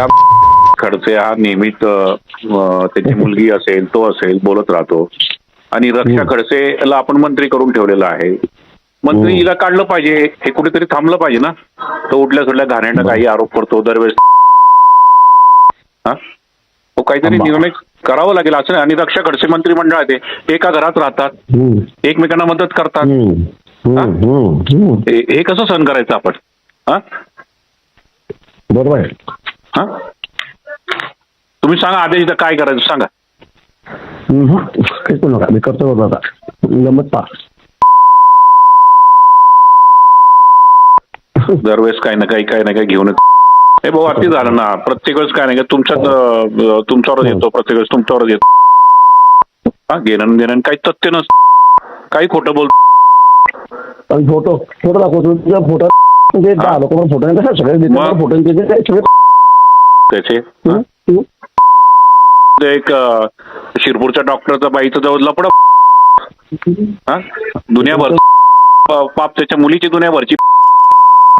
खडसे हा नेहमीच त्याची मुलगी असेल तो असेल बोलत राहतो आणि रक्षा खडसेला आपण मंत्री करून ठेवलेला आहे. मंत्री हिला काढलं पाहिजे, हे कुठेतरी थांबलं पाहिजे ना. तो उठल्या सुटल्या घाणेरडा काही आरोप करतो दरवेळेस. हा तो काहीतरी निर्णय करावा लागेल असं. आणि रक्षा खडसे मंत्रिमंडळात एका घरात राहतात, एकमेकांना मदत करतात. हे कसं सहन करायचं आपण? हा बरोबर आहे. हा तुम्ही सांगा आदेश काय करायचं सांगा. काही करू नका, मी करतो बाबा आता गमत पा. दरवेळेस काही ना काही घेऊन हे भाऊ अति झालं ना. प्रत्येक वेळेस काय नाही तुमच्यावरच येतो, प्रत्येक वेळेस तुमच्यावरच येतो. हा घेणं देणं काही तथ्य नसतं, काही खोटं बोल. फोटो दाखवतो तुझा फोटो फोटो त्याचे एक शिरपूरच्या डॉक्टरचा बाईचं जवळ लपड दुनियाभर पाप त्याच्या मुलीची दुनियाभरची.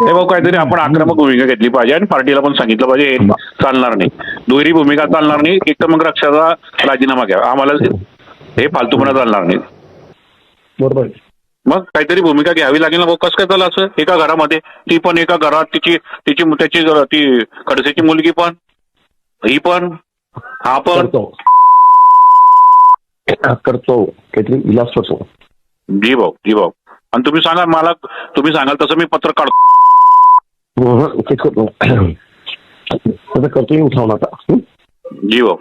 हे भाऊ काहीतरी आपण आक्रमक भूमिका घेतली पाहिजे आणि पार्टीला पण सांगितलं पाहिजे हे चालणार नाही, दुहेरी भूमिका चालणार नाही. एक तर मग रक्षाचा राजीनामा घ्या, आम्हाला हे फालतूपणा चालणार नाही. बरोबर मग काहीतरी भूमिका घ्यावी लागेल ना भाऊ. कसं काय झालं असं एका घरामध्ये? ती पण एका घरात, त्याची ती खडसेची मुलगी पण, ही पण, हा पण करतो काहीतरी इलाज करतो. जी भाऊ आणि तुम्ही सांगा मला, तुम्ही सांगाल तसं मी पत्र काढतो. करतो उठावून आता. जी भाऊ.